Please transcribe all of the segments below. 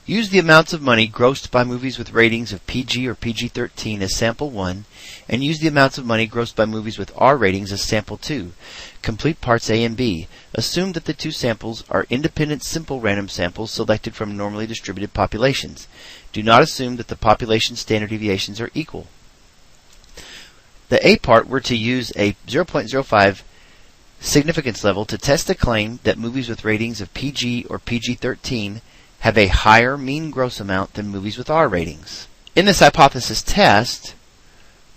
Use the amounts of money grossed by movies with ratings of PG or PG-13 as sample 1, and use the amounts of money grossed by movies with R ratings as sample 2. Complete parts A and B. Assume that the two samples are independent simple random samples selected from normally distributed populations. Do not assume that the population standard deviations are equal. The A part, we're to use a 0.05 significance level to test the claim that movies with ratings of PG or PG-13 have a higher mean gross amount than movies with R ratings. In this hypothesis test,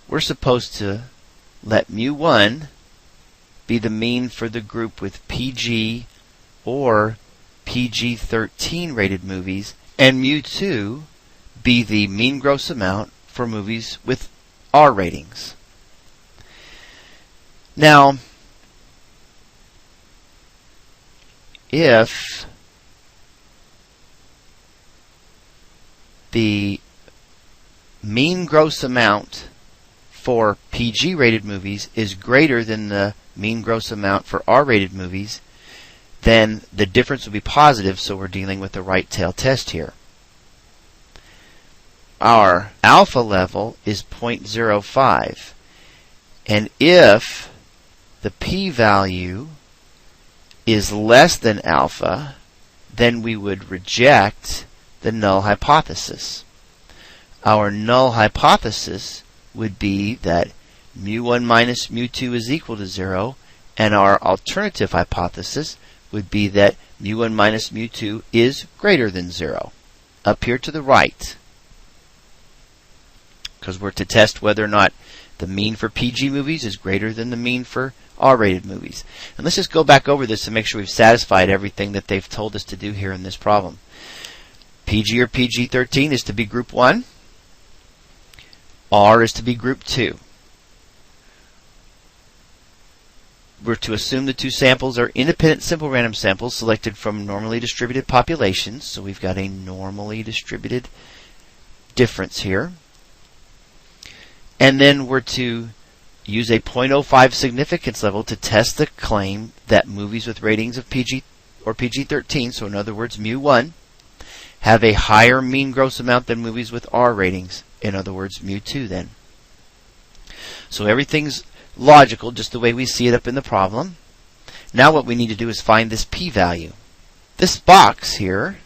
we're supposed to let mu1 be the mean for the group with PG or PG-13 rated movies, and mu2 be the mean gross amount for movies with R ratings. Now, if the mean gross amount for PG rated movies is greater than the mean gross amount for R rated movies, then the difference will be positive, so we're dealing with the right tail test here. Our alpha level is 0.05, and if the p-value is less than alpha, then we would reject the null hypothesis. Our null hypothesis would be that mu1 minus mu2 is equal to 0, and our alternative hypothesis would be that mu1 minus mu2 is greater than 0, up here to the right, because we're to test whether or not the mean for PG movies is greater than the mean for R-rated movies. And let's just go back over this to make sure we've satisfied everything that they've told us to do here in this problem. PG or PG-13 is to be group 1. R is to be group 2. We're to assume the two samples are independent simple random samples selected from normally distributed populations. So we've got a normally distributed difference here. And then we're to use a 0.05 significance level to test the claim that movies with ratings of PG or PG-13, so in other words mu1, have a higher mean gross amount than movies with R ratings, in other words mu2 then. So everything's logical, just the way we see it up in the problem. Now what we need to do is find this p-value. This box here,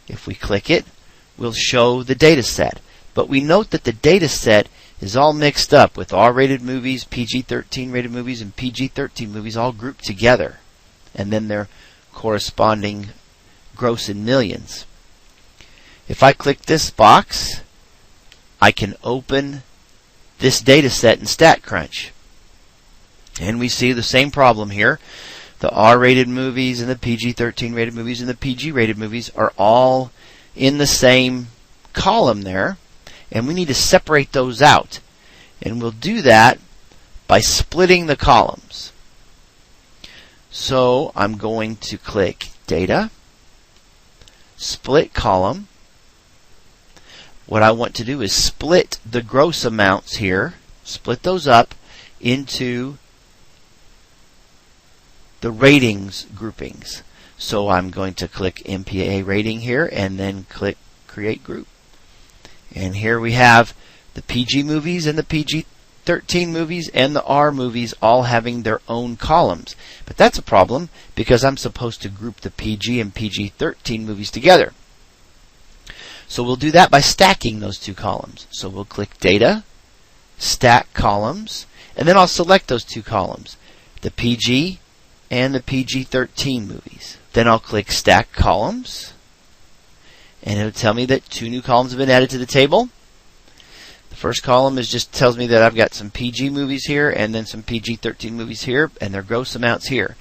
if we click it, will show the data set. But we note that the data set is all mixed up with R-rated movies, PG-13 rated movies, and PG-13 movies all grouped together. And then their corresponding gross in millions. If I click this box, I can open this data set in StatCrunch. And we see the same problem here. The R-rated movies and the PG-13 rated movies and the PG-rated movies are all in the same column there. And we need to separate those out. And we'll do that by splitting the columns. So I'm going to click Data, Split Column. What I want to do is split the gross amounts here, split those up into the ratings groupings. So I'm going to click MPA rating here and then click Create Group. And here we have the PG movies and the PG-13 movies and the R movies all having their own columns. But that's a problem because I'm supposed to group the PG and PG-13 movies together. So we'll do that by stacking those two columns. So we'll click Data, Stack Columns, and then I'll select those two columns, the PG and the PG-13 movies. Then I'll click Stack Columns, and it'll tell me that two new columns have been added to the table. The first column just tells me that I've got some PG movies here and then some PG-13 movies here, and their gross amounts here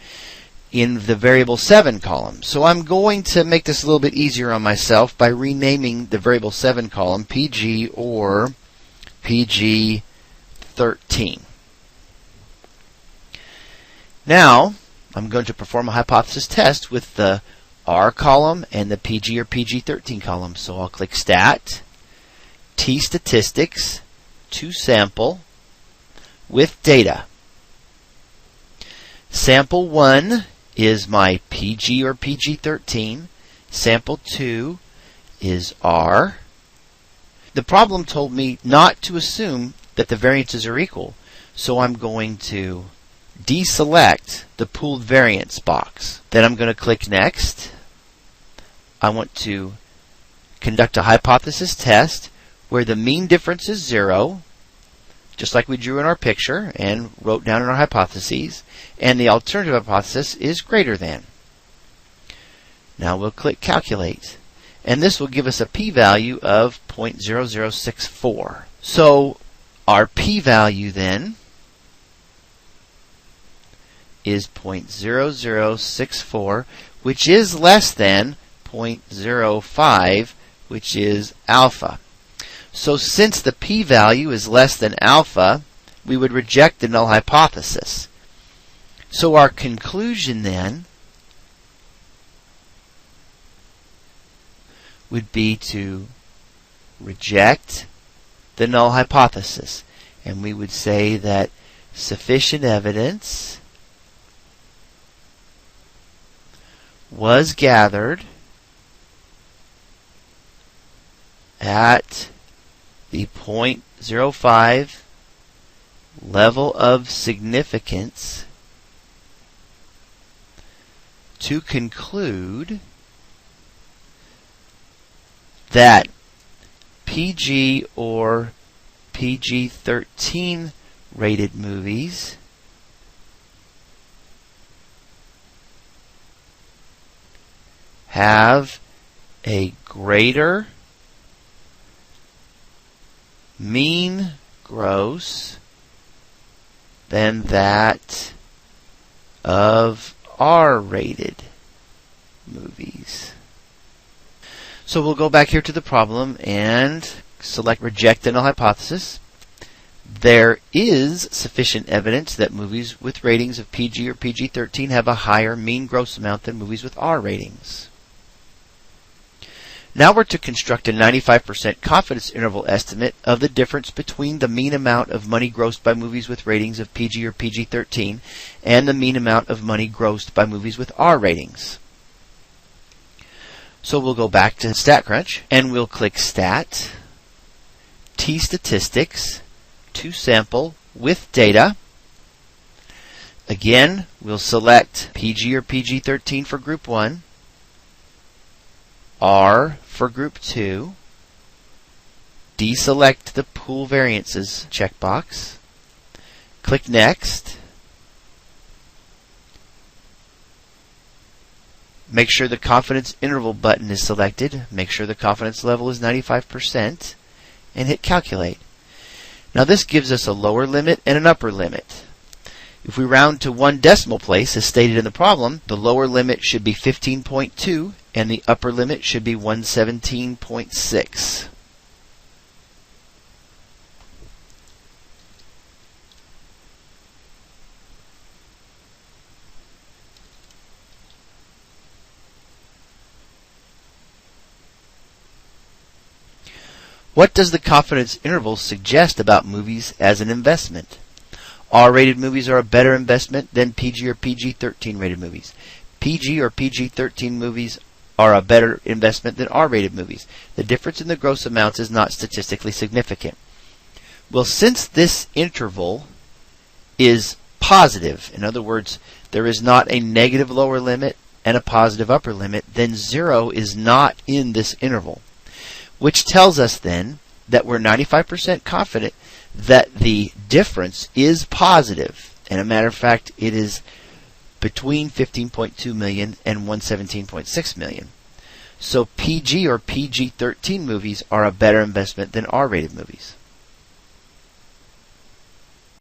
in the variable 7 column. So I'm going to make this a little bit easier on myself by renaming the variable 7 column PG or PG-13. Now, I'm going to perform a hypothesis test with the R column and the PG or PG-13 column. So I'll click Stat, T Statistics, to Sample, with Data. Sample 1 is my PG or PG-13. Sample 2 is R. The problem told me not to assume that the variances are equal, so I'm going to deselect the pooled variance box. Then I'm going to click Next. I want to conduct a hypothesis test where the mean difference is 0, just like we drew in our picture and wrote down in our hypotheses, and the alternative hypothesis is greater than. Now we'll click Calculate, and this will give us a p-value of 0.0064. So our p-value then is 0.0064, which is less than 0.05, which is alpha. So since the p-value is less than alpha, we would reject the null hypothesis. So our conclusion then would be to reject the null hypothesis. And we would say that sufficient evidence was gathered at the 0.05 level of significance to conclude that PG or PG-13 rated movies have a greater mean gross than that of R-rated movies. So we'll go back here to the problem and select Reject the Null Hypothesis. There is sufficient evidence that movies with ratings of PG or PG-13 have a higher mean gross amount than movies with R ratings. Now we're to construct a 95% confidence interval estimate of the difference between the mean amount of money grossed by movies with ratings of PG or PG-13 and the mean amount of money grossed by movies with R ratings. So we'll go back to StatCrunch and we'll click Stat, T-Statistics, to sample with data. Again, we'll select PG or PG-13 for Group 1, R for Group 2, deselect the Pool Variances checkbox, click Next, make sure the confidence interval button is selected, make sure the confidence level is 95%, and hit Calculate. Now this gives us a lower limit and an upper limit. If we round to one decimal place, as stated in the problem, the lower limit should be 15.2 and the upper limit should be 117.6. What does the confidence interval suggest about movies as an investment? R-rated movies are a better investment than PG or PG-13 rated movies. PG or PG-13 movies are a better investment than R-rated movies. The difference in the gross amounts is not statistically significant. Well, since this interval is positive, in other words, there is not a negative lower limit and a positive upper limit, then 0 is not in this interval, which tells us then that we're 95% confident that the difference is positive. And a matter of fact, it is between 15.2 million and 117.6 million. So PG or PG-13 movies are a better investment than R-rated movies.